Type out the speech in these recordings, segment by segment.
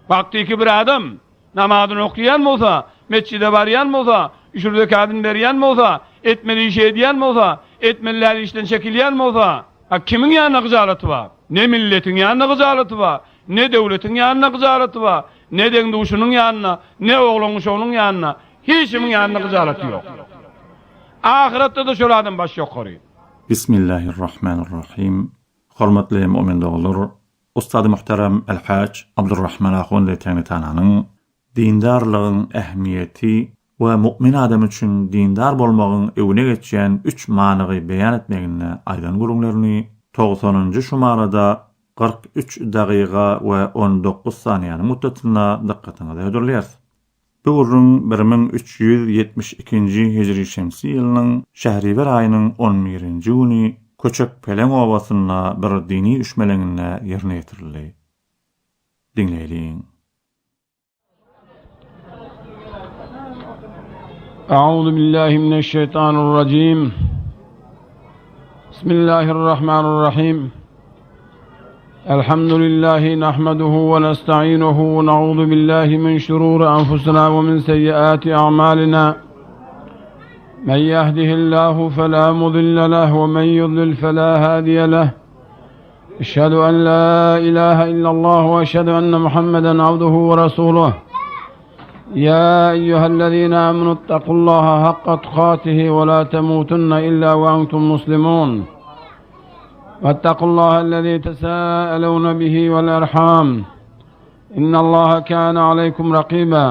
Vaktiki bir adam namazını okuyan bolsa, mescide baryan bolsa, üçürdeki adın beryan bolsa, etmeli iş ediyen bolsa, etmeliler işten çekilyen bolsa, kimin yanına gızalatı var? Ne milletin yanına gızalatı var? Ne devletin yanına gızalatı var? Ne dengduşunun yanına, ne oğlunun şoğunun yanına, hiçimin yanına gızalatı yok. Ahirette de şöyle adam baş yok koruyor. Bismillahirrahmanirrahim. Hormatly mümin doglar, Ustady muhterem El-Hac Abdurrahman Ahundi Tegnitanyň dindarlygyň ähmiýeti we mu'min adam üçin dindar bolmagyň öwüne geçýän 3 manygy beýan etmegine aýdan gurulmaryny 90-njy şumarada 43 dagyga we 19 saniýanyň muddatyna dikkatiňizi ödülýär. Bu urun 1372-nji hijri şemsi ýylynyň Şähriwer aýynyň 11-nji güni Köçek Peleň obasyna bir dini üşmeleňine ýerine ýetirildi. Dinleýin. Euzu billahi mineşşeytanirracim. Bismillahirrahmanirrahim. Elhamdülillahi nahmeduhu ve nestaînuhu ve na'ûzu billahi min şurûri enfusina ve min seyyiâti a'mâlina. Men yehdihillahu felâ mudille leh ve men yudlil felâ hâdiye leh. Eşhedü en la ilahe illallah ve eşhedü enne Muhammeden abduhu ve rasûluh. Ya eyyühellezîne amenuttaqullaha hakka tukâtihi ve la temûtunne illâ ve entum muslimûn. واتقوا الله الذي تساءلون به والأرحام إن الله كان عليكم رقيبا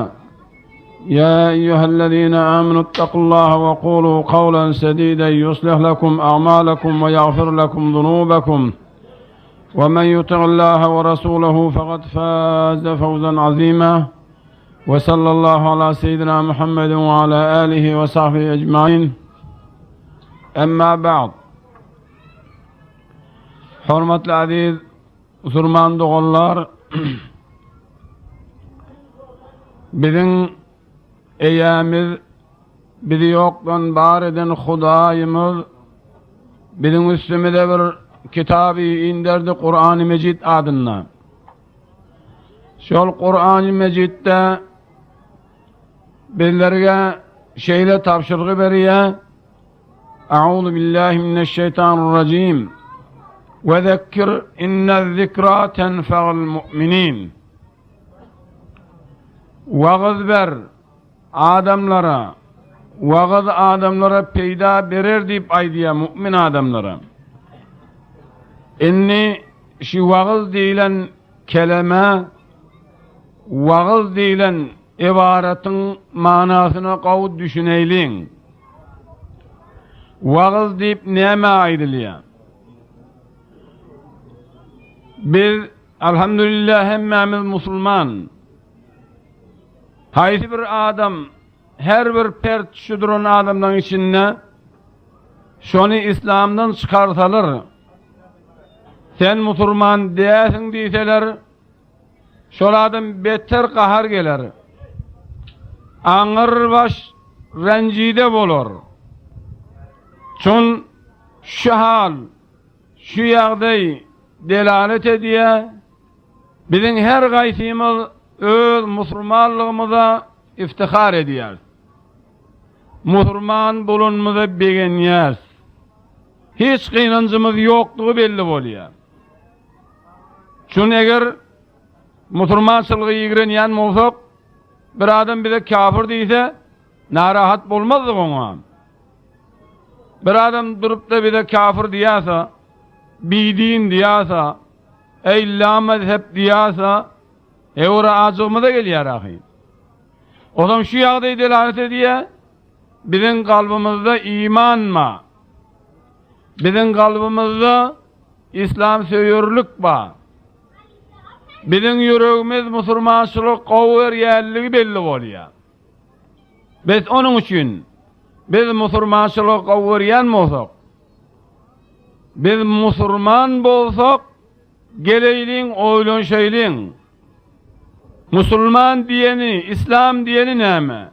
يا أيها الذين آمنوا اتقوا الله وقولوا قولا سديدا يصلح لكم أعمالكم ويغفر لكم ذنوبكم ومن يطع الله ورسوله فقد فاز فوزا عظيما وصلى الله على سيدنا محمد وعلى آله وصحبه أجمعين أما بعد. Hormatly aziz musulman dogallar, biziň eýämiz bizi ýokdan bar eden Hudaýymyz biziň üstümize bir kitaby inderdi Kur'an-ı Mecid adyna. Şol Kur'an-ı Mecidde bizlerge şeýle tapşyrygy berýär. Euzu billahi mineşşeytanirracim. وَذَكِّرْ اِنَّ الذِّكْرَى تَنْفَعُ الْمُؤْمِنِينَ. Vağız ver adamlara, vağız adamlara peyda berer deyip aydiya mümin adamlara. Inni şu vağız deyilen kelime, vağız deyilen ibaretin manasına kavut düşüneylin. Vağız deyip neme aydiliya? Biz elhamdülillah hemmemiz musulman. Haysi bir adam, her bir pert şuduran adamdan içinde şonu İslam'dan çıkartalır. Sen musulman değilsin deyseler, şol adam beter kahar gelir. Ağır baş rencide bolur. Çün şu hal, şu ýagdaý delalet ediye, bizim her gaýsymyz öz musulmanlygymyza iftihar ediýär. Musulman bolunmyza begenýär. Hiç gynanjymyz ýokdugy belli bolýar. Şunu eger musulmançylygy ýigrenýän bolsak, bir adam bize kafir diýse, narahat bolmazdy oňa. Bir adam durup da bize kafir diýärse, bidin diýasa, la mezhep diýasa, ora ajygmyza gelýär ahy. Odam şu ýagdaý delalet edýär, biziň galbymyzda iman ma, biziň galbymyzda İslam söýürlük ba, biziň ýüregimiz musulmançylyk gowur ýerligi belli bolýar. Biz onuň üçin biz musulmançylyk gowurýan bolsak, biz musulman bolsak, geleýliň oýlanşaýlyň. Musulman diýeni, İslam diýeni näme?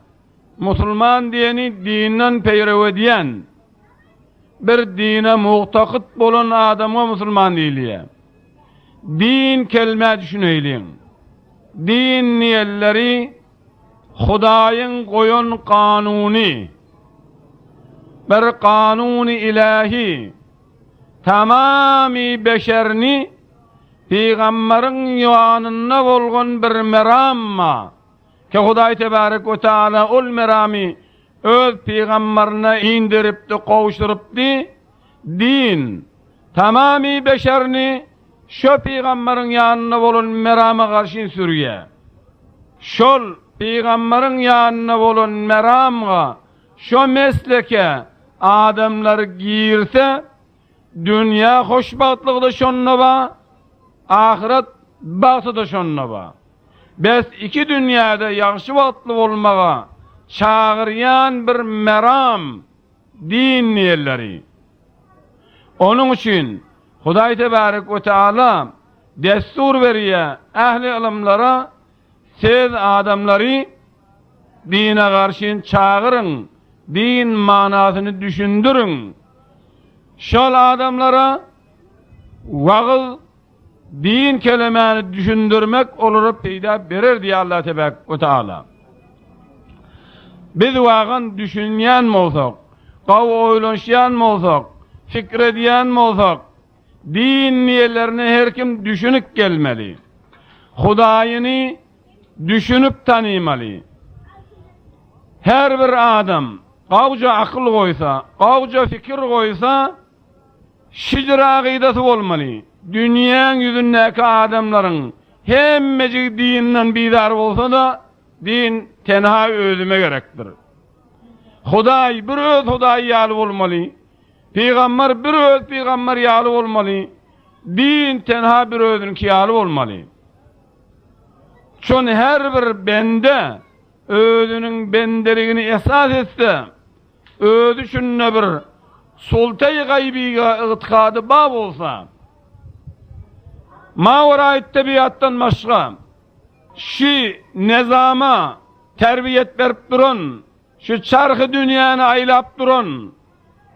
Musulman diýeni dinden peýrew edýän, bir dine muhtakyt bolan adama musulman diýilýär. Din kelime düşüneýliň. din niyelleri Hudaýyň goýan kanuny, bir kanuny ilahi, tamamy beşerni Peýgamberiň ýanynda bolgan bir meramma, ki Hudaý tebarek we taala ol meramy öz peýgamberine indiripdi, gowşurupdy. Din tamamy beşerni şo peýgamberiň ýanyna bolan merama garşy sürýär. Şol peýgamberiň ýanyna bolan meramga, şo mesleke adamlar girse, dünýä hoşbahtlygyda şonna ba, ahiret bagtyda şonna ba. Bes iki dünýäde ýaxşy wagtly bolmaga çağıryan bir meram din niyelleri. Onun için Hudaý tebarek we taala destur berýär ähli ilimlara, siz adamları dine garşy çağırın, din manasyny düşündürün. Şol adamlara wagıl din kelimeni düşündürmek olup peýda berer diýär Allah tebarek we taala. Biz wagyn düşünýän bolsak, gaw oýlanýan bolsak, fikir edýän bolsak, din niyelerini her kim düşünüp gelmeli. Hudaýyny düşünüp tanymaly. Her bir adam gawja akıl goýsa, gawja fikir goýsa, şidir agydasy bolmaly. Dünýäň ýüzündäki adamlaryň hemmesi dinden bidar bolsa da, din tenha özüme gerekdir. Hudaý bir öz Hudaý ýaly bolmaly. Peýgamber bir öz peýgamber ýaly bolmaly. Din tenha bir özüniňki ýaly bolmaly. Şonu her bir bende özüniň bendeligini esas etse, özü şunna bir sultay gaybiga ıtkady bab bolsa, mawrayt tabiattan başga şi nezama terbiyet berip durun, şu çarkı dünýäni aýlap durun,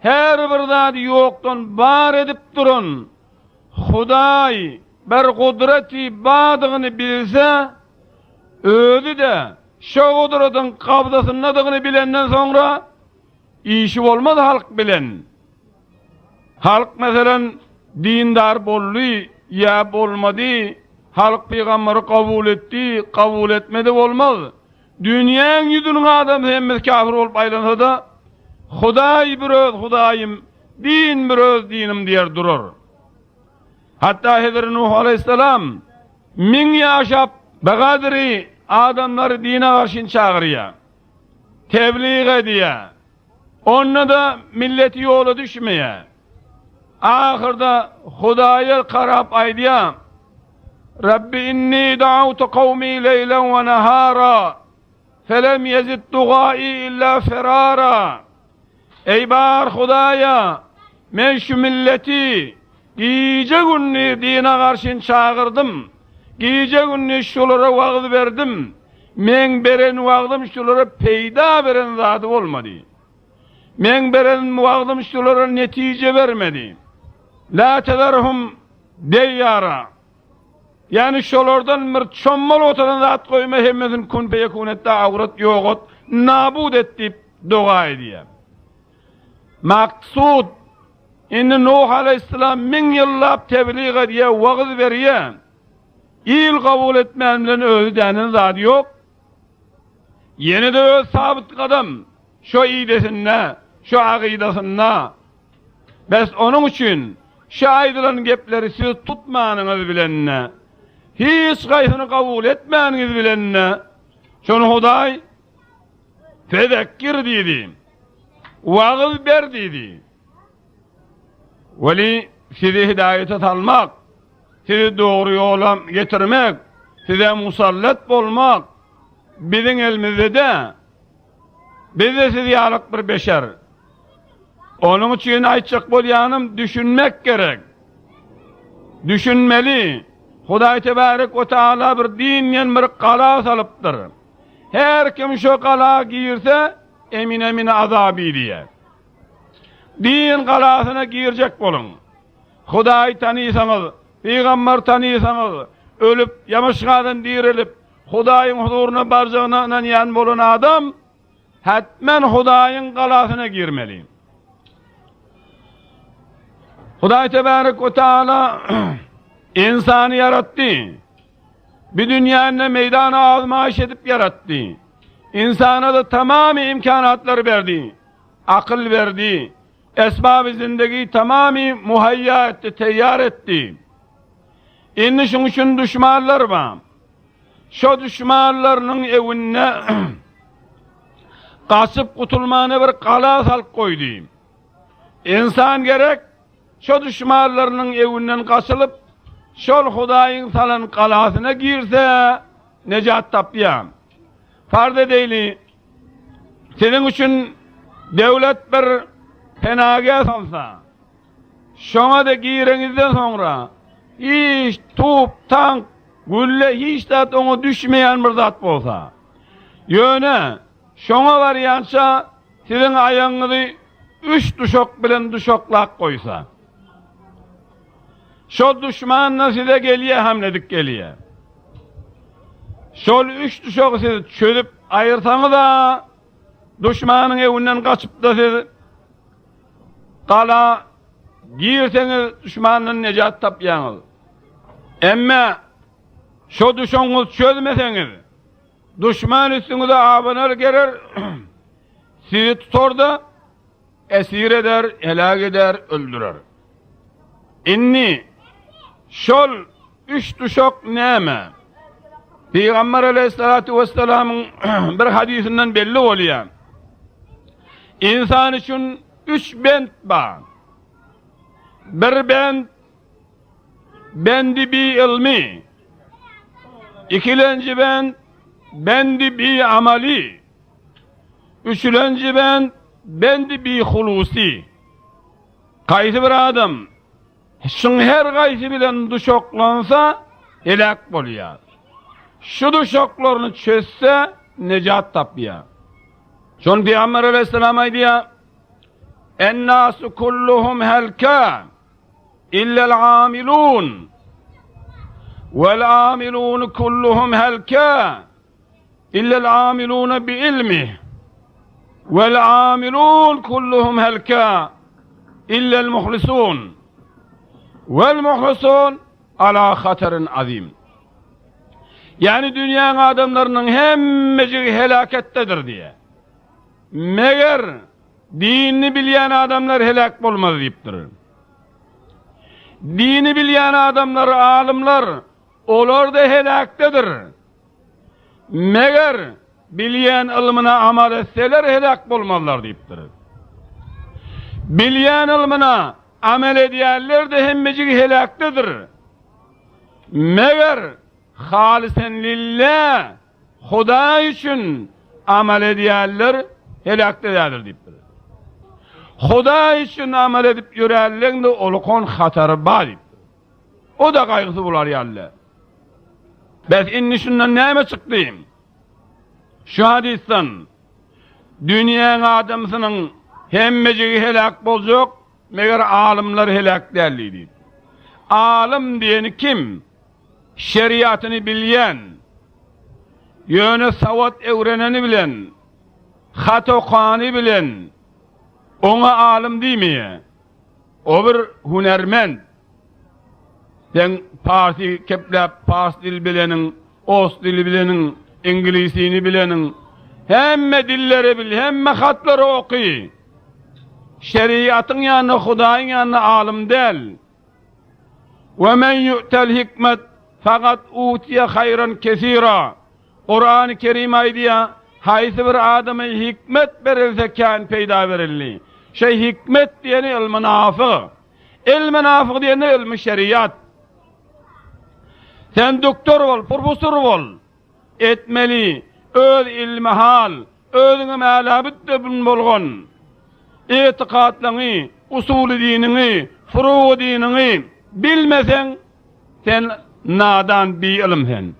her bir zat ýokdan bar edip durun. Hudaý bir gudraty badygyny bilse, özü de şo gudratyň kabdasynydygyny bilenden soňra işi bolmaz halk bilen. Halk meselen dindar bolly ya bolmady, halk peýgamberi kabul etdi, kabul etmedi bolmaz. Dünýäň ýüzüniň adam hemmet kafir bolup aýlansa da, Hudaý bir öz Hudaýym, din bir öz dinim diýer durur. Hatta Hazreti Nuh aleyhisselam min ýaşap begadiri adamları dine garşy çağırýar. Tebliğ edýär. Onda da milleti ýola düşmeýär. Ahirde Hudaýa karap aýdýar: Rabbi inni da'awtu qawmi leylen ve nahara felem yezid dugai illa firara. Ey bar Hudaýa, men şu milleti gije günni dine garşy çağırdım. Gije günni şolara wagt berdim. Men beren wagtym şolara peýda beren zady bolmady. Men beren wagtym şolara netije bermedi. La tederhum deyyara. Yani şolardan bir çommal otadan zat koyma hemmetin kun peyekunette avrat yoğut nabud etdip dua ediyem. Maksud indi Nuh aleyhisselam min yıllap tebliğ ediye, vağız veriye, il kabul etmemden özü denen zat yok. Yeni de öz sabit kadam, şu iyidesinne, şu akidasınna. Bes onun için şu aydılan gepleri siz tutmanınız bilenne, hiç gaysını kabul etmeniz bilenne, şunu Hudaý fedekkir dedi, vağız ber dedi. Veli sizi hidayete almak, sizi doğru yola getirmek, size musallat bolmak, bizim elimizde de, biz de sizi ýalyk bir beşer. Onun için aýtjak bolýanym düşünmek gerek. Düşünmeli. Hudaý tebarek we taala bir dinýen bir qala salypdyr. Her kim şo qala girse emin azaby diýer. Din qalasyna girjek bolun. Hudaý tanysaňyz, peýgamber tanysaňyz, ölüp ýamaşgadan dirilip Hudaýyň huzuruna barjagyna ýan bolan adam hatmen Hudaýyň galasyna girmeli. Hudaý tebarek we taala insany yaratdy. Bir dünýäni meýdana azmaş edip yaratdy. İnsana da tamamı imkanatları verdi. Akıl verdi. Esbab-ı zindagi tamamı muhayya etti, teyyar etti. İnni şun üçün düşmanlar var. Şu düşmanlarının evine kasıp kutulmanı bir kala salıp koydu. İnsan gerek şu düşmanlarının evinden kasılıp şol Hudaýyň salan kalasına girse necat tapýar. Farz edeyli, senin üçün devlet bir penage salsa, şoňa da gireňizden sonra hiç top, tank, gülle hiç de oňa düşmeýän bir zat bolsa, ýöne şoňa barýança sizin aýaňyzy 3 duşok bilen duşoklap koysa, şol düşman size gelýär hamledik gelýär. Şol 3 duşoky siz çözüp ayırsaňyz da düşmanyň ewinden gaçyp da siz gala girseňiz düşmanyň nejat tapýaňyz. Emma şo duşoňyzy çözmeseňiz düşman üstüňize abanar gerer, sizi tutar da esir eder, helak eder, öldürer. Inni şol 3 duşok näme? Peygamber aleyhissalatu vesselam'ın bir hadisinden belli oluyor. İnsan için 3 bend var. Bir bend, bendi bi ilmi. İkilenci bend, bendi bi amali. Üçüncü bend, bendi bi hulusi. Kaysi bir adam, şun her kaysi bilen duşoklansa helak bolýar. Şu duşoklaryny çözse necat tapýar. Şon Peygamber aleyhisselam aýdýar: "En-nasu kulluhum helka illa'l amilun. Vel-amilun kulluhum helka illa'l amilun bi ilmi. Vel-amilun kulluhum helka illa'l muhlisun. Vel-muhlisun ala hatarin azim." Yani dünyanın adamlarının hemmeci helakettedir diye. Meğer dinini bilyen adamlar helak olmaz deyiptir. Dini bilyen adamlar, alimler, olar da helaktedir. Meğer bilyen ilmine amal etseler helak olmazlar deyiptir. Bilyen ilmine amel ediyenler de hemmeci helaktedir. Meğer halisen lillah Huda için amel ediyenler helaktedir deyiptir. Huda için amel edip yürüyenlerin de olukon hatarı var deyiptir. O da kaygısı bular yalle. Bes inni şundan neyme çıktıyım? Şu hadisten dünyanın adamsının hemmeci helak bolacak, meğer alimler helak derliydi. Alim diyeni kim? Şeriatını bilyen, yöne savat evreneni bilen, hat okanı bilen, ona alim değil mi? O bir hunermend. Sen Parsi keplep, Pars dil bilenin, Os dili bilenin, İngilizini bilenin, hemme dilleri bil, hemme hatları okuy. Şeriatın yanına, Hudaýyň yanına alim del. Ve men yu'tel hikmet fakat utiye hayran kesira. Kur'an-ı Kerim aýdýar, haýsy bir adama hikmet berilse kan peýda berilli. Hikmet diýeni ilmi nafi. Ilmi nafi diýeni ilmi şeriat. Sen doktor bol, profesör bol. Etmeli, öz ilmi hal, özüňe mälabit de bolgon. Etikatlaryny, usuly dinini, furu dinini bilmesen sen nadan bir ilimsen.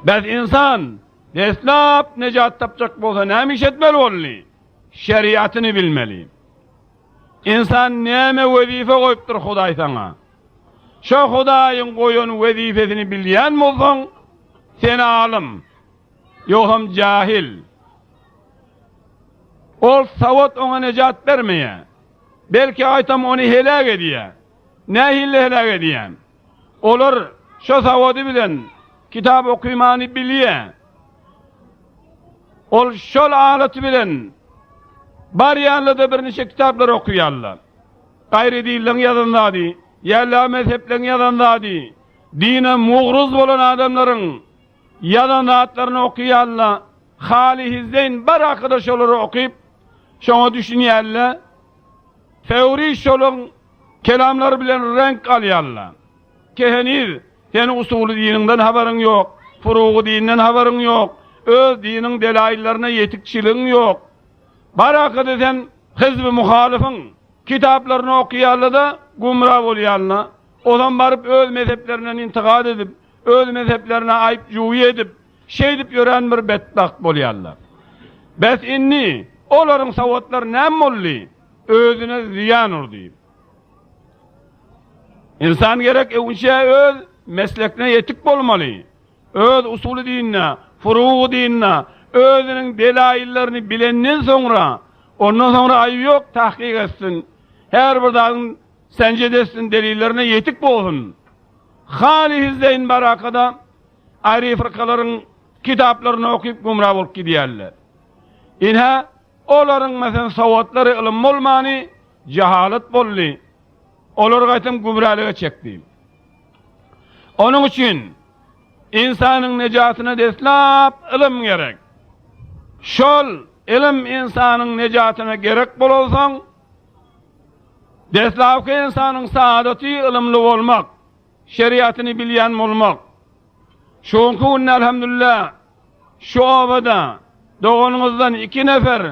Bes insan deslap necat tapacak bolsa näme iş etmeli bolly? Şeriatını bilmeli. İnsan näme wezife goýupdyr Hudaý saňa? Şo Hudaýyň goýan wezifesini bilýän bolsaň, sen alim, yokum cahil. Ol savat ona necat vermeye. Belki aytam onu helak ediye. Ne hille helak ediye? Olur şu savadı bilen, kitap okuymanı biliye. Ol şol aleti bilen, bar yanlıda bir neçe kitaplar okuyarlar. Gayri dillen yazanlardı, yerli mezheplen yazanlardı. Dine muğruz olan adamların yazanlarını okuyarlar. Hali hizdeyn bar arkadaş olur okuyup, şuna düşünüyorlar. Fevri şolun kelamlar bilen renk alıyarlar. Kehenir, senin usulü dininden haberin yok, furuğu dininden haberin yok, öz dinin delaillerine yetikçiliğin yok. Barakıda sen hizb-i muhalifin kitaplarını okuyarlar da gumrah oluyorlar. Odan barıp öz mezheplerinden intikad edip, öz mezheplerine ayıp cuhi edip, şey edip gören bir bedbaht oluyorlar. Bes inni, onların savatları nem molli, özüne ziyan olur deyip. İnsan gerek evunşe öz meslekine yetik bolmalı. Öz usulü dinine, furuğu dinine, özünün delaillerini bilenden sonra, ondan sonra ayıp yok tahkik etsin. Her bir dağın sencedesinin delillerine yetik bolsun. Hali hizdeyin barakada ayrı fırkaların kitaplarını okuyup gumrah olup gidiyorlar. İnha onların mesela savatları ilim olmani cehalet bolli. Olur gaytım gumrahlığa çekti. Onun için insanın necatına deslap ilim gerek. Şol ilim insanın necatına gerek bololsan, deslapki insanın saadeti ilimli olmak, şeriatını bilyen olmak. Şunku elhamdülillah şu ovada doğunuzdan 2 nefer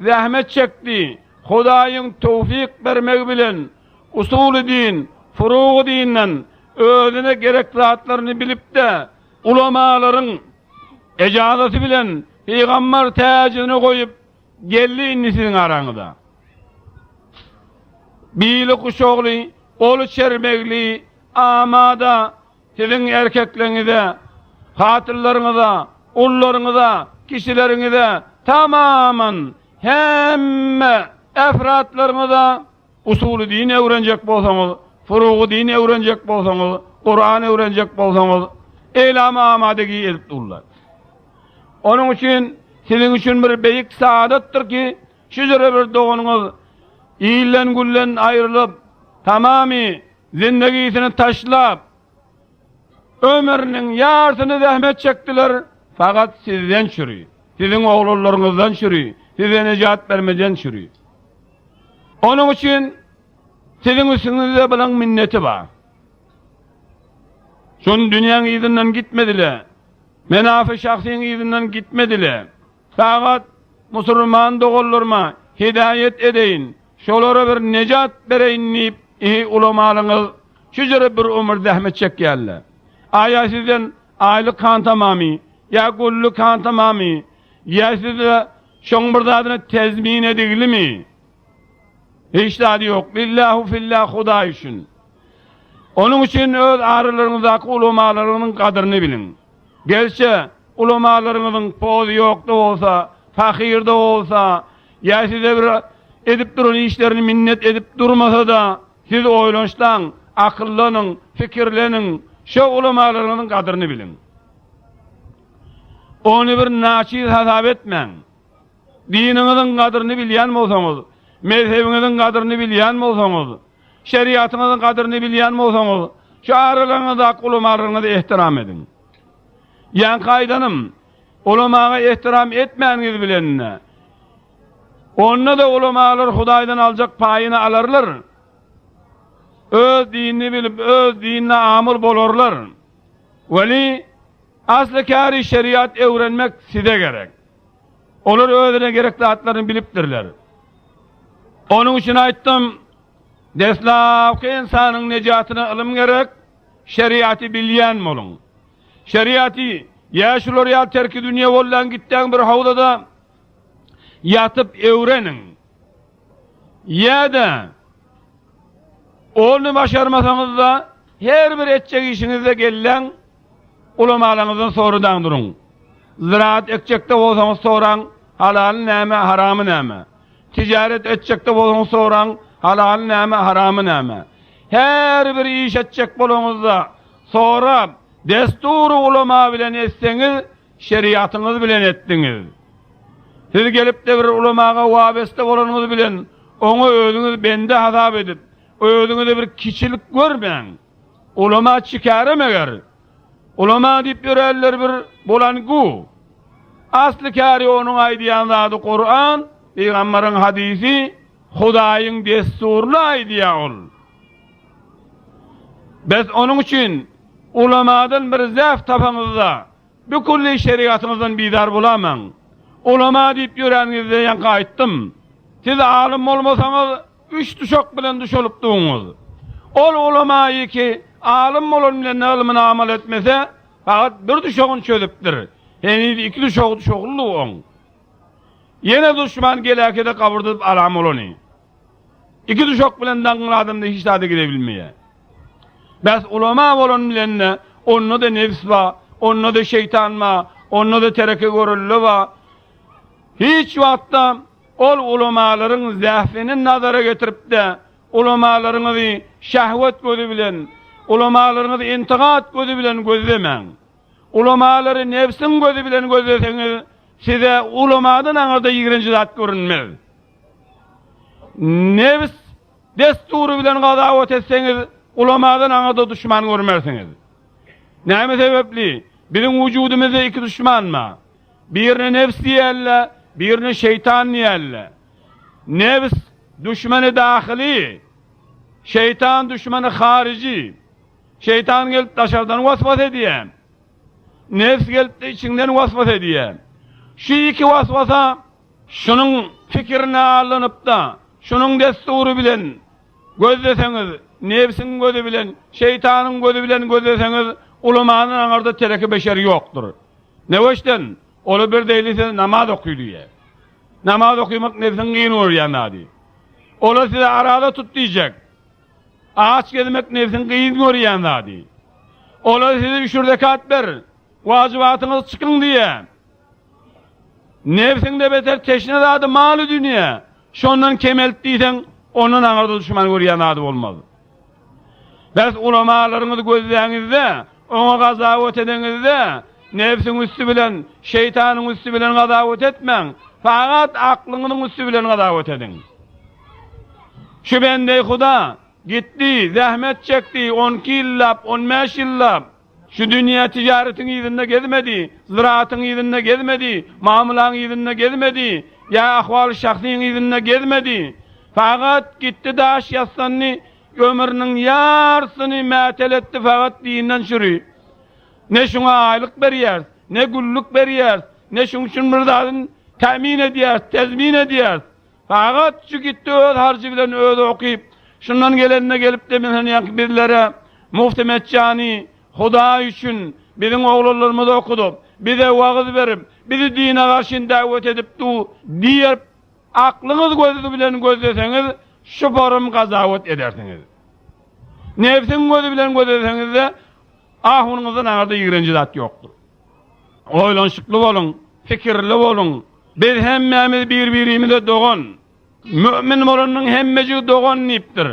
zahmet çekti. Hudayın tevfik vermek bilen usulü din, furuğu dininden özüne gerek rahatlarını bilip de ulamaların ecazeti bilen peygamber tacını koyup gelli innisinin aranıda. Bili kuşoğlu, olu çermekli, amada sizin erkeklerinize, hatırlarınıza, ullarınıza, kişilerinize tamamen hemme efratlarınıza usulü dini öğrenecek bolsanız, furuğu dini öğrenecek bolsanız, Kur'an'ı öğrenecek bolsanız, eylama amadegi edip dururlar. Onun için sizin için bir beyik saadettir ki, şüzere bir doğunuz iyilen güllen ayrılıp, tamami zindegisini taşlap, ömrünün yarısını zahmet çektiler, fakat sizden çürüyor. Sizin oğullarınızdan çürüyor. Size necat vermeden çürüyor. Onun için sizin üstünüzde bilen minneti var. Şun dünyanın izinden gitmediler. Menafi şahsinin izinden gitmediler. Fakat Müslüman doğullarıma hidayet edeyin. Şolara bir necat vereyin deyip ulamalınız şücere bir ömür zahmet çekyerler. Aya sizden aylık kan tamamı, ya kullu kan tamamı, ya size şoңbırdadını tezmin edildi mi? Hiç tadı yok. Billahu fillah Huda için. Onun için öz ağrılarınızdaki ulamalarının kadrini bilin. Gerçi ulamalarınızın pozu yok da olsa, fakir de olsa, ya size bir edip durun işlerini minnet edip durmasa da, siz oylanıştan, akıllanın, fikirlenin, şu ulamalarının kadrini bilin. Onu bir naçiz hesap etmeyin. Dininizin kadrini bilyen olsanız, mezhebinizin kadrini bilyen olsanız, şeriatınızın kadrini bilyen olsanız, şu aralarınızda ulamalarınızı ihtiram edin. Yani kaydanım, ulamaya ihtiram etmeyiniz bilenine. Onunla da ulamalar Hudaydan alacak payını alırlar. Öz dinini bilip, öz dinine amil bolurlar. Veli, aslı kâri şeriat öğrenmek size gerek. Olur özüne gerekli hatlarını biliptirler. Onun için ayttım, deslapki insanın necatına ilim gerek, şeriatı bilyen olun. Şeriatı, ya şular ya terki dünya vollan gitten bir havdada yatıp öğrenin. Ya da onu başarmasanız da her bir edecek işinizde gelen ulamalarınızdan sorudan durun. Ziraat ekçekte bolsaňyz soran, halal näme, haramy näme? Ticaret etçekde bolsaňyz soran, halal näme, haramy näme? Her bir iş etçek bolanyňyzda sorap, desturu ulama bilen etseňiz, şeriatyňyz bilen etdiňiz. Siz gelip de bir ulamaga wabeste bolanyňyz bilen, oňa özüňiz bende hazap edip, özüňizde bir kiçilik görmeň. Ulama çykarym eger. Ulama diýip ýörerler bir bolangu. Asly käri onuň aýdýan zady Kur'an, Peýgamberiň hadisi, Hudaýyň desturuna aýdýar ol. Biz onun üçin ulamadan bir zäf tapaňyzda bükülli şeriatyňyzdan bidar bolamaň. Ulama diýip ýörenizde ýanka aýtdym. Siz alim bolmasaňyz üç düşok bilen düşolup duňyz. Ol ulamaýy ki alim bolan bilen ilmini amal etmese, fakat bir düşogyny çözüpdir. Heni iki düşogly oň. Yine düşman gelekede kaburdyp alam bolany. İki düşok bilen daňyl adamda hiç tadı gidebilmeýär. Bäs ulama bolan bilen onda da nefs ba, onda da şeytan ma, onda da tereke görüllü ba. Hiç wagtda ol ulamaların zäfini nazara getirip de ulamalarını şahwat gözü bilen, ulamalarını intiqat gözü bilen gözlemeň. Ulamaları nefsin gözü bilen gözleseňiz, size ulamadan aňarda ýigrinji zat görünmez. Nefs desturu bilen gazawat etseňiz, ulamadan aňarda düşman görmersiňiz. Näme sebepli? Bizim vücudumuzda iki düşman mı? Birini nefs diýerler, birini şeytan diýerler. Nefs düşmanı dahili, şeytan düşmanı harici. Şeytan gelip daşardan vasvas edýär. Nefs gelip de içinden vasvas edýär. Şu iki vasvasa şunun fikirine alınıp da şunun desturu bilen gözleseňiz, nefsin gözü bilen, şeytanın gözü bilen gözleseňiz, ulamanyň aňarda tereki beşeri ýokdur. Näweşden? Ola bir deýilse namaz okuýdy. Namaz okumak nefsin giyin görýänadi. Ola size arada tut diýjek. Ağaç gezmek nefsin giyin görýänadi. Ola size 3 rekat ber, wajibatyňyz çykyň diýe. Nefsinde beter teşne zady maly dünýä. Şondan kemeltdiýsen, onun aňarda düşman görýänadi bolmaz. Bäs ulamalaryňyzy gözleýäňizde, oňa gazawat edeňizde, nefsin üstü bilen, şeytanın üstü bilen gazawat etmeň. Fakat aklyňyň üstü bilen gazawat ediň. Şu bende Huda gitti, zahmet çekti, 12 ýyllap, 15 ýyllap. Şu dünýä tijaretiň ýerinde gezmedi, ziraatyň ýerinde gezmedi, mamulaň ýerinde gezmedi, ya ahwal şahsyň ýerinde gezmedi. Fakat gitti daş ýassanny ömrüniň ýarsyny mäteletdi fakat diýinden şüri. Ne şuna aylyk berýär, ne gulluk berýär, ne şuň üçin bir zadyn tämin edýär, tezmin edýär. Fakat şu gitti öz harjy bilen öz okyp, şundan gelenine gelip de men ýa birlere Mufti Meçani Huda üçin biziň oglanlarymyzy okudup, bize wagys berip, bizi dine garşy dawet edip du diýip aklyňyz gözü bilen gözleseňiz, şu borum gazawat edersiňiz. Nefsin gözü bilen gözleseňiz de ahunyňyzyň aňarda ýigrinji zat ýokdur. Oýlanşykly bolun, fikirli bolun. Biz hemmemiz bir-birimize dogan. Mümin bolanyň hemmesi dogan nipdir.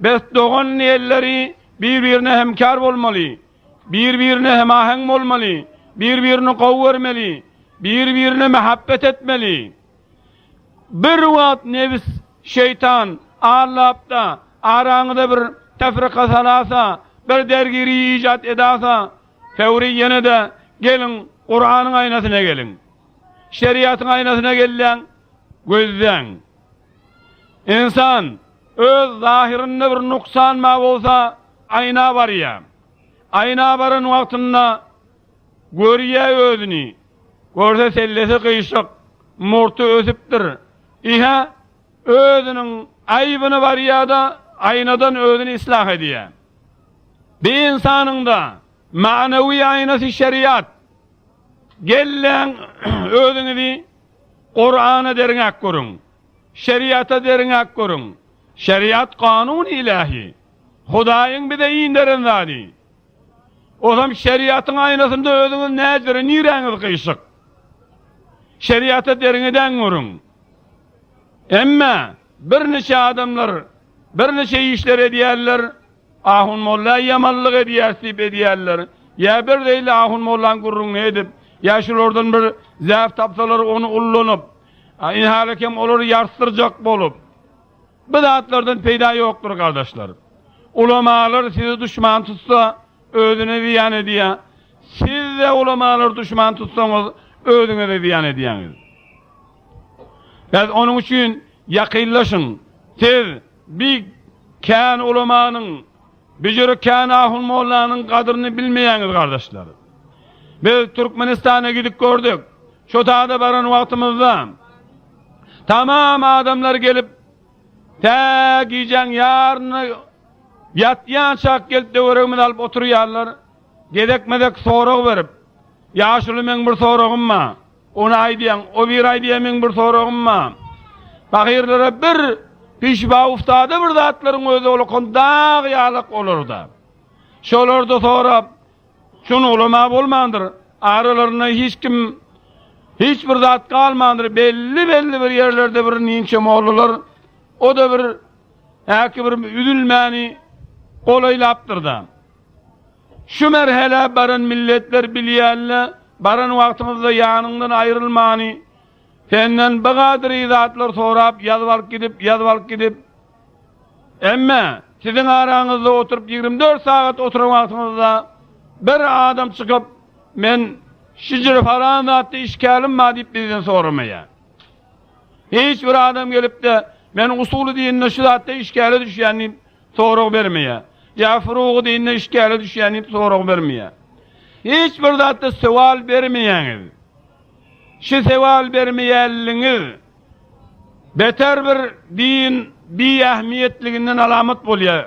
Biz dogan elleri bir-birine hemkar bolmaly, bir-birine hemaheng bolmaly, bir-birine gowy bermeli, bir-birine mehabbet etmeli. Bir wagt nefs, şeytan arlapda, araňyda bir tefrika salasa, bir dergiri ijat edasa, fevri ýene de gelin Kur'anyň aýnasyna gelin. Şeriatyň aýnasyna gelýän gözleň. İnsan öz zahirinde bir nuksan ma bolsa aýna barýa. Aýna baryn wagtynda görýär özüni. Görse sellesi kıyışık, murtu ösüpdir. İha özünün aýbyny barýa da aýnadan özüni islah edýär. Bir insanın da manevi aýnasy şeriat gellen özüňizi Kur'ana deriňek görüň. Şeriata deriňek görüň. Şeriat kanun ilahi. Hudaýyň bize ýindiren zady. O zaman şeriatın aynasında özünüz nädir, nireňiz kıyşık. Şeriata deriňeden görün. Emma bir neçe adamlar, bir neçe işler edýärler, ahun molla yamanlyk edýärsip edýärler. Ya bir deýle ahun mollan gurrun edip, ya şulardan bir zäf tapsalar onu ullanyp, inhalakem olary ýarstyrjak bolup. Bu zatlardan peýda ýokdur kardeşler. Ulamalar sizi düşman tutsa, özüne ziyan edýär. Siz de ulamalar düşman tutsaňyz, özüňe de ziyan edýäňiz. Biz onun üçin ýakynlaşyň. Siz bir kän ulamanyň, bir kän ahun mollanyň kadryny bilmeýäňiz kardeşler. Biz Türkmenistana gidip gördük. Şu taada baran wagtymyzda tamam adamlar gelip giýen ýarny ýatýan çak gelip döwregimi alyp oturýarlar. Gedekmedek sorag berip, ýaşuly men bir soragym ma? Onu aýdýan, o bir aýdýan men bir soragym ma? Bagyrlara bir pişba uftada bir zatlaryň özü ol kondag ýalyk olardy. Şolarda sorap, şunu ulama bolmandyr. Aralaryna hiç kim, hiç bir zat kalmandyr. Belli bir yerlerde bir niňçe mollalar, o da bir häki bir üzülmäni golaýlapdyrda. Şu merhele baran milletler bilýärler, baran wagtymyzda ýanyňdan aýrylmany, senden bagadyr zatlar sorap, ýazwalyp gidip. Emma siziň araňyzda oturup 24 saat oturan wagtymyzda bir adam çıkıp, men şicir falan zatda işgalim ma diýip bizden soramaýar. Hiç bir adam gelip de men usuly dinne şu zatda işgale düşýän sorag bermeýär. Ya furugy dinne işgale düşýän sorag bermeýär. Hiç bir zatda sowal bermeýäňiz. Şu sowal bermeýänligiňiz beter bir din bir ähmiýetliginden alamat bolýar.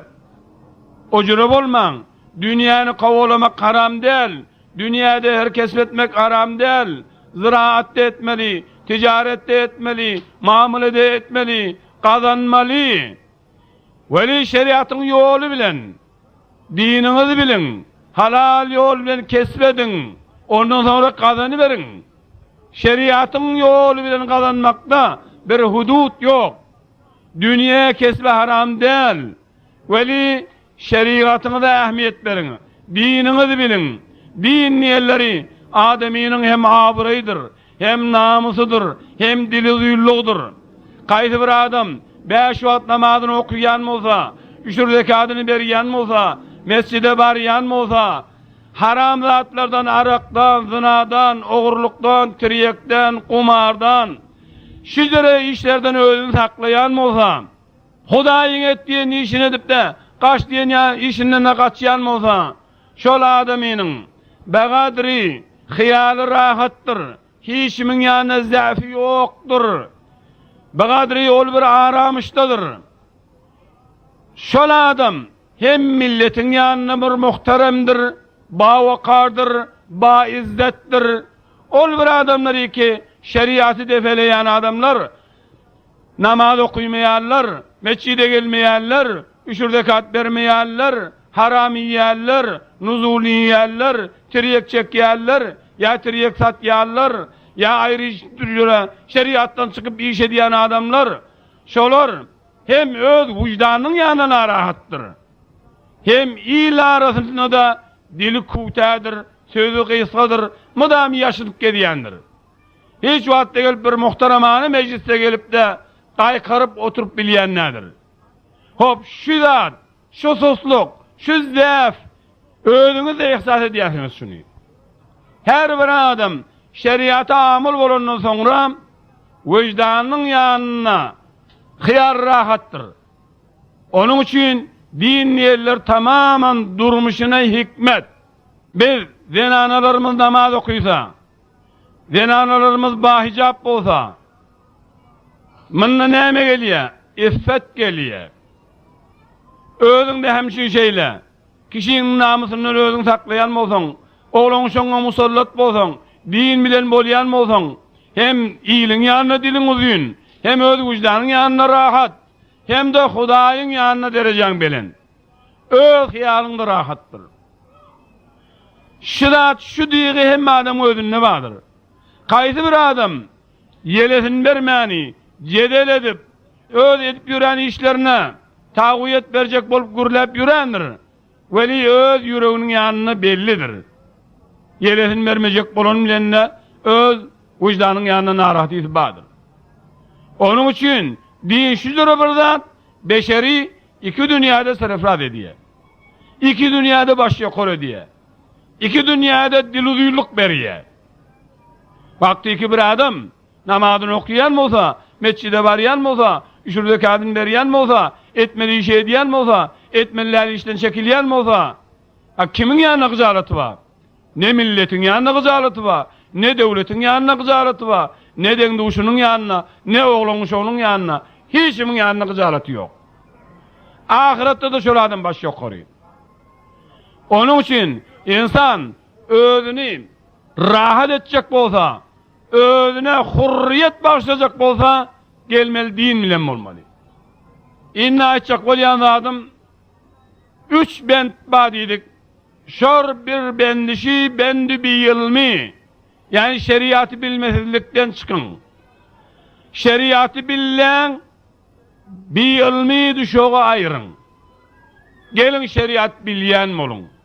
Ojura bolmaň. Dünýäni gowalamak haram değil. Dünyada her kesbetmek haram değil. Ziraat etmeli, ticaret etmeli, muamele etmeli, kazanmalı. Veli şeriatın yolu bilen, dininizi bilin, halal yol bilen kesbedin, ondan sonra kazanı verin. Şeriatın yolu bilen kazanmakta bir hudut yok. Dünya kesbe haram değil. Veli şeriatına da ehmiyet verin. Dininizi bilin. Din niyelleri adaminin hem abrayıdır, hem namusudur, hem dili duyulluğudur. Kaydı bir adam 5 vakit namazını okuyan olsa, 3 rekatını berýän bolsa, mescide barýan bolsa, haram zatlardan, arakdan, zinadan, ogurlukdan, tiryekden, kumardan, şizere işlerden özünü saklayan bolsa, Hudaýyň etdiğin işini edip de kaç diýen işinden kaçýan bolsa, şol adamynyň bagadry, hiyaly rahatdyr, hiçmiň ýanyna zäfi ýokdur. Bagadry ol bir aramışdadyr. Şol adam hem milletiň ýanyna bir muhteremdir, bawakardyr, ba izzetdir. Ol bir adamlar ki şeriaty defeleýän adamlar, namaz okuýmaýarlar, meçide gelmeýärler, 3 rekat bermeýärler, haram ýerler, nuzul ýerler, tiryek çekýärler, ya tiryek satýarlar, ya aýry türlere şeriatdan çykyp iş edýän adamlar, şolar hem öz wujdanyň ýanyna narahatdyr. Hem il arasynda da dili kuwtadyr, sözü gysgadyr, mudam ýaşadyp gedýändir. Hiç wagtda gelip bir muhtaramany mecliste gelip de gaýkaryp oturup bilýänler. Hop şu zat, şu sosluk, şu zäf, özüňiz de ihsas edýärsiňiz şunu. Her bir adam şeriata amyl bolandan soňra wejdanyň ýanyna hyýar rahatdyr. Onuň üçin din ýerler tamaman durmuşyna hikmet. Biz zenanalarymyz namaz okuýsa, zenanalarymız bahijap bolsa, mınna näme gelýär? İffet gelýär. Özüňde hem şu şeýle, kişiň namusyny özüň saklayan bolsaň, oglaň şoňa musallat bolsaň, din bilen bolýan bolsaň, hem iyiliň ýanyna diliň uzyn, hem öz wujdanyň ýanyna rahat, hem de Hudaýyň ýanyna derejeň bilen. Öz hyýalyňda rahatdyr. Şu zat şu diýigi hem adam özünde bardyr. Gaýsy bir adam yelesin bermäni jedel edip öz edip ýüren işlerine tagwiyet berjek bolup gürläp ýürendir. Weli öz ýüreginiň ýanyna bellidir. Yelesin bermejek bolan bilen öz wujdanyň ýanyna narahaty bardyr. Onun üçin din şudur bir zat beşeri iki dünýäde sarfat edýär. İki dünýäde baş ýokary edýär. İki dünýäde diluduýluk berýär. Vakti ki bir adam namazyny okuyan bolsa, mescide baryan bolsa, üçürde kadın beryan bolsa, etmeli iş edýän bolsa, etmeliler işten çekilýän bolsa, kimin ýanyna gyzalaty bar? Ne milletiň ýanyna gyzalaty bar, ne döwletiň ýanyna gyzalaty bar, ne deňde uşunyň ýanyna, ne oglanyň uşunyň ýanyna, hiç kimin ýanyna gyzalaty ýok. Ahiretde de şol adam baş ýokary. Onun üçin insan özüni rahat etjek bolsa, özüne hurriyet başlayacak bolsa, gelmeli din bilen bolmaly. Inna etjek bolýan adam 3 bend badidik. Şor bir bendişi bendi bir ilmi. Yani şeriatı bilmesizlikten çıkın. Şeriatı bilen bir ilmi düşoğa ayırın. Gelin şeriat bilýän bolun.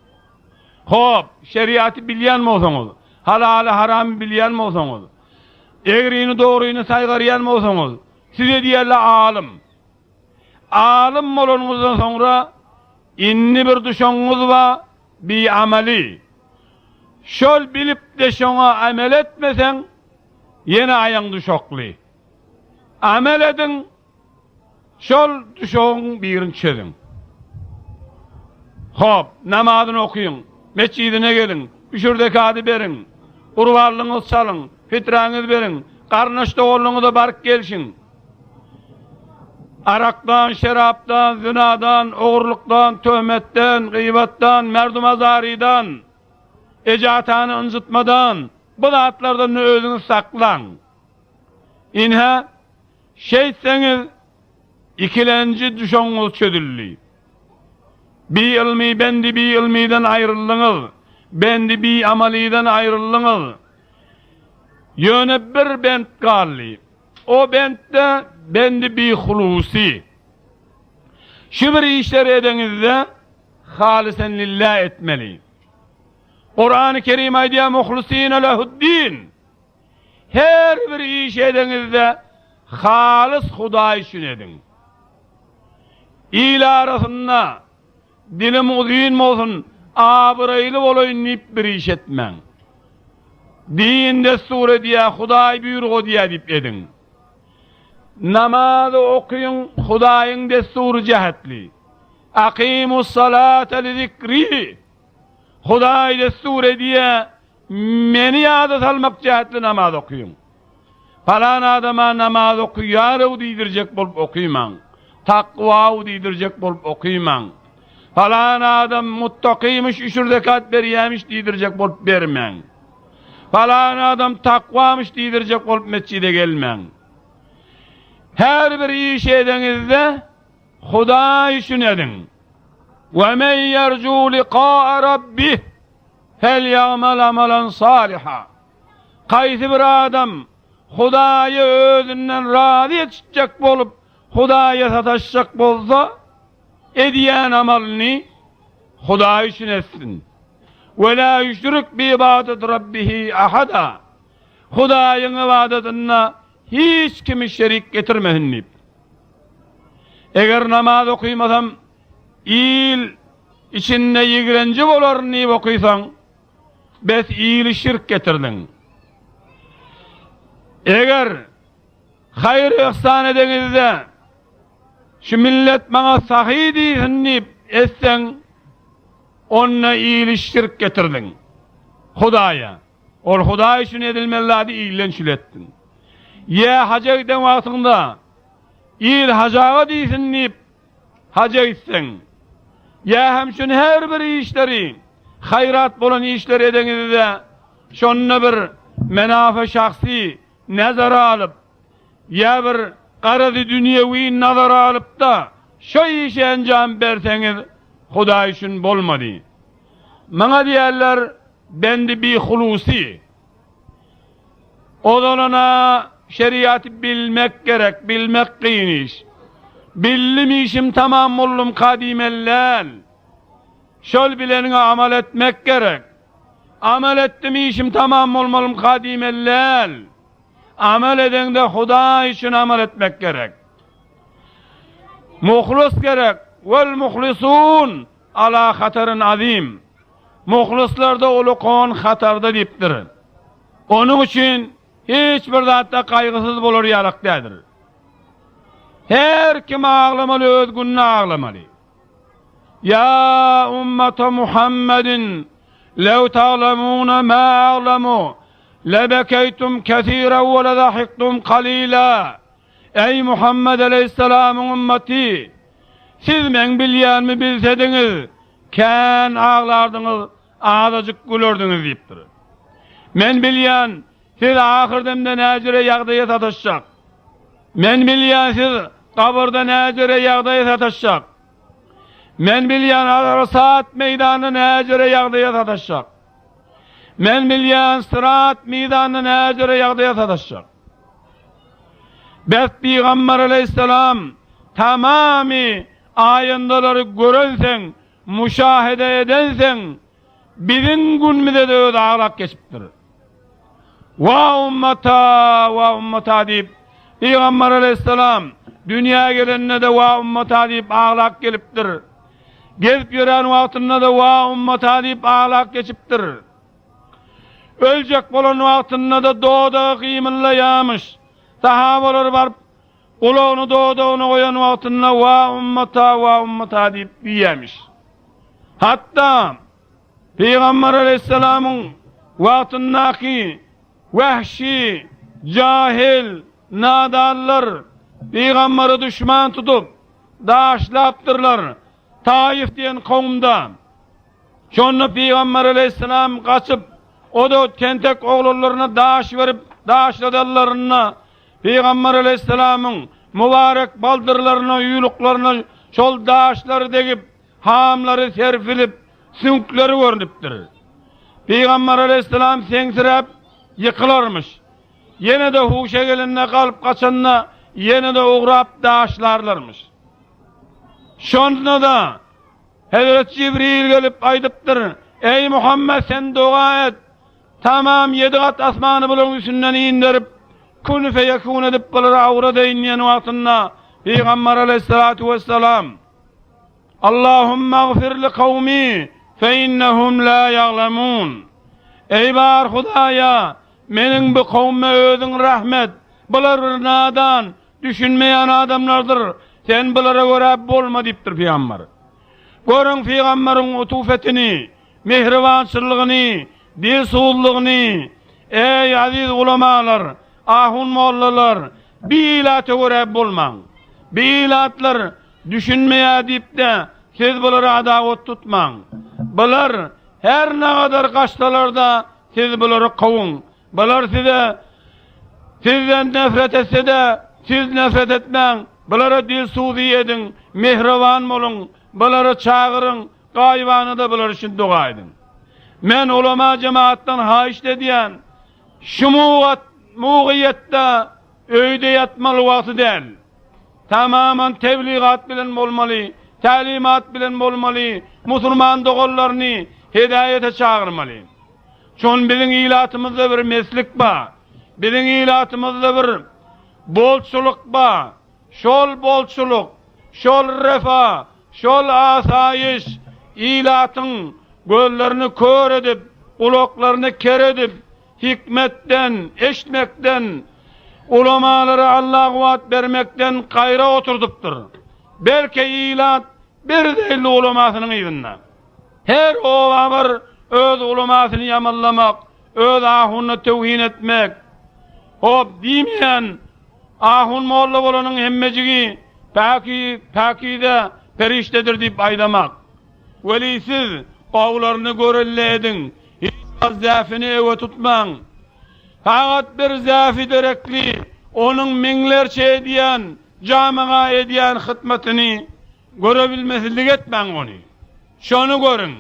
Hop, şeriatı bilýän bolsaňyz, halal haram bilýän bolsaňyz, egriňi dogryny saýgarýan bolsaňyz, size diýerler alim. Alim bolanyňyzdan soňra inni bir düşoňyz we bir ameli. Şol bilip de şoňa amel etmeseň, ýene aýaň düşokly. Amel edin, şol düşoň birini çözün. Hop, namazyny okuýun, mescidine gelin, üçürde kady berin, urwarlyňyzy çalyň, fitraňyzy berin, garnaşda oğluňyza baryp gelşin. Arakdan, şerapdan, zinadan, oğurlukdan, töhmetden, gıybatdan, merdumazaridan, ecatany ıncıtmadan, bu zatlardan özüňiz saklan. Inha, şeýtseňiz, ikilenji düşoňyz çödülli. Bir ilmi, bendi bir ilmiden ayrıldyňyz, bendi bir amaliden ayrıldyňyz. Ýöne bir bend gally. O bendde bendi bir hulusi. Şu bir işler edenizde halisen lillah etmeli. Kur'an-ı Kerim aýdýar muhlisine lehu'd-din. Her bir iş edenizde halis Huda üçün edin. İl arasında dilim uzun bolsun, abiraylı bolaýyn diýip bir iş etmeň. Din destur edýär, Hudaý buyrug edýär diýip edin. Namaz okuýun Hudaýyň desturu jähetli. Aqimus salata li zikri. Hudaý destur edýär, meni ýada salmak jähetli namaz okuýun. Falan adama namaz okuýar diýdirjek bolup okuýmaň. Takwa diýdirjek bolup okuýmaň. Falan adam muttaqiymiş, 3 rekat berýärmiş diýdirjek bolup bermeň. Falan adam takwamış diýdirjek bolup mescide gelmeň. Her bir iş edenizde Huda üçün edin. وَمَنْ يَرْجُوا لِقَاءَ رَبِّهِ فَلْيَعْمَلْ عَمَلًا صَالِحًا. Kaýsy bir adam Hudaýy özünden razı etjek bolup Hudaýa sataşjak bolsa, edýän amalyny Hudaý üçün etsin. وَلَا يُشْرِكْ بِعِبَادَةِ رَبِّهِ أَحَدًا. Hudaýyň ibadetyne hiç kimi şerik getirmesin diýip. Eger namaz okuýmasam, il içinde ýigrenji bolar diýip okuýsaň, bes il şirk getirdiň. Eger hayır ihsan edeňizde, şu millet maňa sahy diýsin diýip etseň, onna il şirk getirdiň. Hudaýa. Ol Hudaý üçin edilmeli ilen şületdiň. Ya haca giden wagtynda il hajaga diýsin diýip haja gitseň, ya hem şunu her bir işleri hayrat bolan işler edeňizde şonda bir menafe şahsi nazara alıp, ya bir garazy dünýewi nazara alıp da şo işe enjam berseňiz Hudaý üçin bolmady. Maňa diýerler bendi bir hulusi. Odalana şeriatı bilmek gerek, bilmek kıyın iş. Billim işim tamam oldum kadimellel. Şöl bilenine amel etmek gerek. Amel ettim işim tamam olmalım kadimellel. Amel eden de Huda için amel etmek gerek. Muhlis gerek. Vel muhlisun ala hatarın azim. Muhlislarda ulukon hatarda diptir. Onun için hiçbir zatta kaygısız bulur yalıktadır. Her kim ağlamalı öz gününe ağlamalı. Ya ümmete Muhammedin lev ta'lemûne mâ a'lemû lebekeytum kethîren ve ledahiktum kalîlâ. Ey Muhammed Aleyhisselam'ın ümmeti, siz men bilýän mi bilsediniz, kän ağlardınız, azıcık gülürdünüz deyipdir. Men bilýän siz ahirde näjere ýagdaýa sataşjak. Men bilýän siz kabırda näjere ýagdaýa sataşjak. Men bilýän Arasat meýdanyny näjere ýagdaýa sataşjak. Men bilýän Sırat meýdanyny näjere ýagdaýa sataşjak. Bes Peygamber Aleyhisselam tamamy aýandalary görenseň, müşahede edenseň, bizim günmide de öde ağlak geçipdir. Va ummata deyip Peygamber Aleyhisselam dünya gelenine de va ummata deyip ağlak gelipdir. Gelip yören wagtynda da va ummata deyip ağlak geçipdir. Öljek bolan wagtynda da doda kıymylla ýamış. Sahabalar barıp ulağını doğduğunu koyan wagtynda va ummata deyip diýämiş. Hatta Peygamber Aleyhisselam'ın wagtyndaky vahşi, cahil, nadallar Peygamberi düşman tutup daşlaptırlar Taif diyen kavmda. Şonu Peygamber Aleyhisselam kaçıp o da tentek oğullarına daş verip daşladarlarına Peygamber Aleyhisselam'ın mübarek baldırlarına, yuluklarına şol daşları degip hamları serpilip sünkleri görünüptir. Peygamber Aleyhisselam sengsirep yıkılarmış. Yine de huşa gelinne kalıp kaçanına yine de uğrap daşlarlarmış. Şonda da Hazreti Cibril gelip aydıptır. Ey Muhammed sen dua et. Tamam 7 kat asmanı bulun üstünden indirip kun fe yekun edip balara avra deyinyen vaktında Peygamber Aleyhissalatu vesselam Allahümme gfir li kavmi fe innehum la ya'lemun. Ey bar Hudaya menin bu kavme özün rahmet. Bular nadan düşünmeyen adamlardır. Sen bulara göre bolma diptir Peygamber. Görün Peygamberin utufetini, mehribançılığını, dilsuğulluğunu. Ey aziz ulamalar, ahun mollalar, bir ilata göre bolman. Bir ilatlar düşünmeye deyip de siz bulara adavet tutman. Bular her ne kadar kaçtalarda siz buları kovun. Bular sizden nefret etse de siz nefret etmen. Bulara dilsuğu edin, mehriban olun. Buları çağırın, gayvanı da bular için dua edin. Men ulama cemaattan haişte diyen şu muğiyette öyde yatmalı vakti değil. Tamamen tebliğat bilen olmalı, talimat bilen olmalı, Müslüman doğullarını hidayete çağırmalı. Çon bizim ilatımızda bir meslik ba, bizim ilatımızda bir bolçuluk ba, şol bolçuluk, şol refa, şol asayiş, ilatın göllerini kör edip, uloklarını ker edip, hikmetten, eşitmekten, ulamalara Allah'a vaat vermekten kayra oturduptur. Belki ilat bir değil ulamasının izinden. Her ova var öz ulamasını yamallamak, öz ahununu tevhin etmek. Hop demeyen ahun molla olanın hemmecigi pakide periştedir deyip aylamak. Velisiz qavlarını görelle edin. Hiç zafini eve tutman. Fakat bir zafi derekli onun minlerce ediyen, camiga ediyen hizmetini görebilmezlik etmen onu. Şonu görün.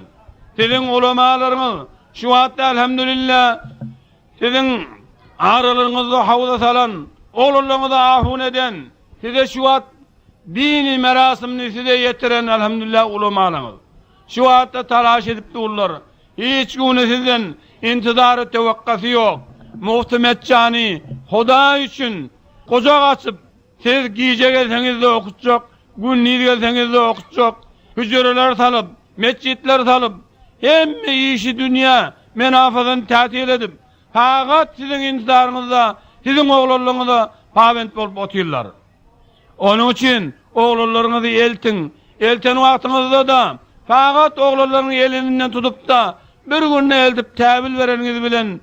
Sizin ulamalarınız Şu hatta elhamdülillah sizin ağrılarınızı havuza salan, oğullarınızı afun eden, size şu hat dini merasimini size yetiren elhamdülillah ulemalarımız. Şu hatta talaş edip dururlar. Hiç günü sizden intidarı tevakkası yok. Muhtemel cani, Huda için kucak açıp, siz giyecek gelseniz de okutacak, günlüğü gelseniz de okutacak, hücreler salıp, mescitler salıp, hem işi dünya menafazını tatil edip, fakat sizin intidarınızda, sizin oğullarınızda pavent bolup otuyorlar. Onun için oğullarınızı elten vaktınızda da, fakat oğullarının elinden tutup da, bir gününe eldip tevil vereniz bilen,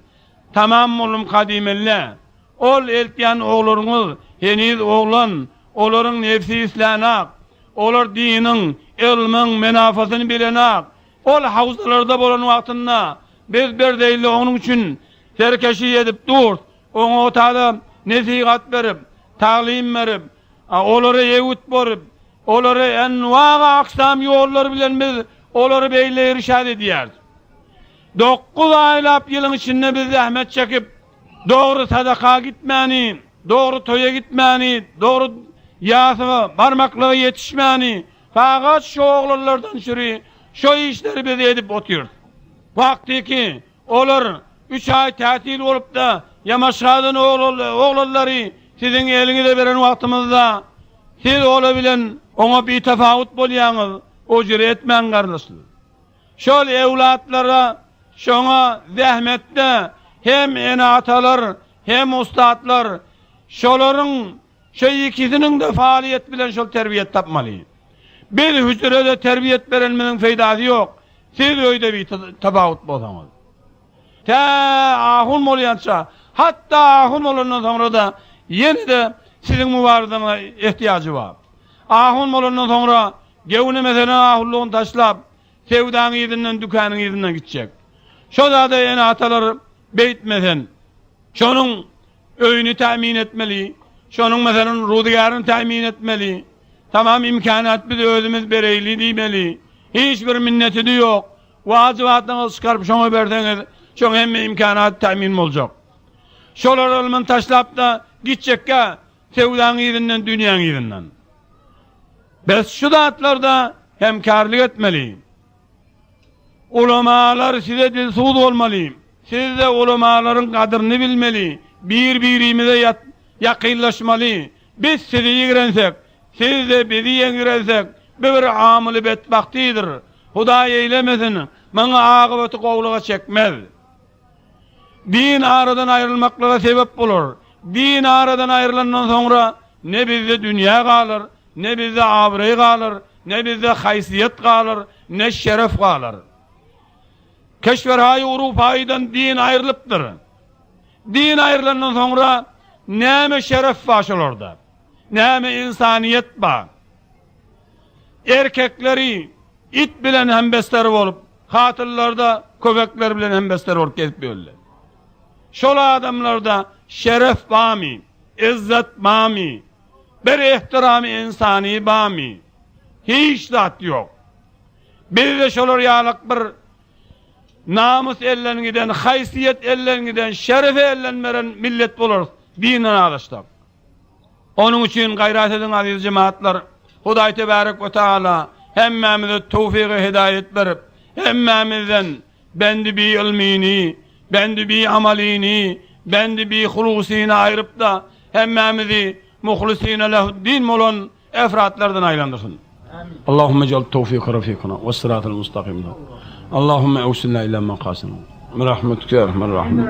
tamam olum kadimelle. Ol eltiyan oğullarınız, heniz oğlan, oğların nefsi islanak, oğlar dinin, ilmin, menafasını bilenak, ol havuzlarda bolan vaktında, biz bir değil onun için serkeşi edip dur, onu otada nesihat verip, talim verip, oğları yevut borip, oğları envağa aksam yolları bilen biz, oğları beyle irşad ediyerdi. 9 aylap yılın içinde biz zahmet çekip, doğru sadaka gitmeni, doğru toya gitmeni, doğru yasıva parmaklığı yetişmeni, fakat şu oğullardan şurayı, şu işleri biz edip oturuyoruz. Vakti ki olur 3 ay tatil olup da yamaşadın oğulları sizin elinize veren vaktimizde siz olabilen ona bir tefavut bolyanız, o cüre etmen kardeşler. Şöyle evlatlara, şuna zahmette hem enatalar hem ustadlar şoların şu ikisinin de faaliyet bilen şol terbiyet tapmalı. Bir hücrede terbiyet verilmenin faydası yok. Siz öyle bir tefavut bolsanız. Ta ahun molyança, hatta ahun olandan sonra da yeni de sizin mübarizana ihtiyacı var. Ahun olandan sonra gevni mesela ahulluğunu taşlap sevdanın izinden, dükkanın izinden gidecek. Şu da yeni atalar beytmesen, şunun öğünü temin etmeli, şunun mesela rudigarını temin etmeli, tamam imkanat bir de özümüz bereyli demeli, hiçbir minneti de yok, vacibatınızı çıkarıp şunu verdiniz, şunun hem imkanat temin olacak. Şolar olman taşlap da gidecek ya, sevdanın izinden, dünyanın izinden. Biz şu dağıtlarda hemkarlık etmeliyim. Ulemalar size dilsuğud olmalıyım. Siz de ulemaların kadrini bilmeli. Birbirimize yakınlaşmalı. Biz sizi yigirensek, siz de bizi yigirensek, bir amili bedbaktidir. Huda eylemesin, bana akıbeti kovluğa çekmez. Din aradan ayrılmaklara sebep olur. Din aradan ayrılandan sonra ne bizde dünya kalır, ne bizde avrey kalır, ne bizde haysiyet kalır, ne şeref kalır. Keşferhay Urufa'dan din ayrılıptır. Din ayrılandan sonra neme şeref var orada, neme insaniyet var. Erkekleri it bilen hembester olup, hatırlarda köpekler bilen hembester olup gezip böyle. Şola adamlarda şeref var mı, izzet var mı, bir ihtiramı insani var mı? Hiç zat yok. Bir de şolar yağlık bir namus elden giden, haysiyet elden giden, şerefe elden veren millet bulur dinin ağlaştık. Onun için gayret edin aziz cemaatler, Huday Tebarek ve Teala hemmemize tevfik-i hidayet verip, hemmemizden bendi bi ilmini, bendi bi amalini, bendi bi hulusini ayırıp da hemmemizi muhlisine lehuddin olan efratlardan aylandırsın. Allahümme ecel tevfik rafikana ve sıratel mustakimda. Allahümme evsilna ila maqasina. Merahmetüke ya Rahman Rahim.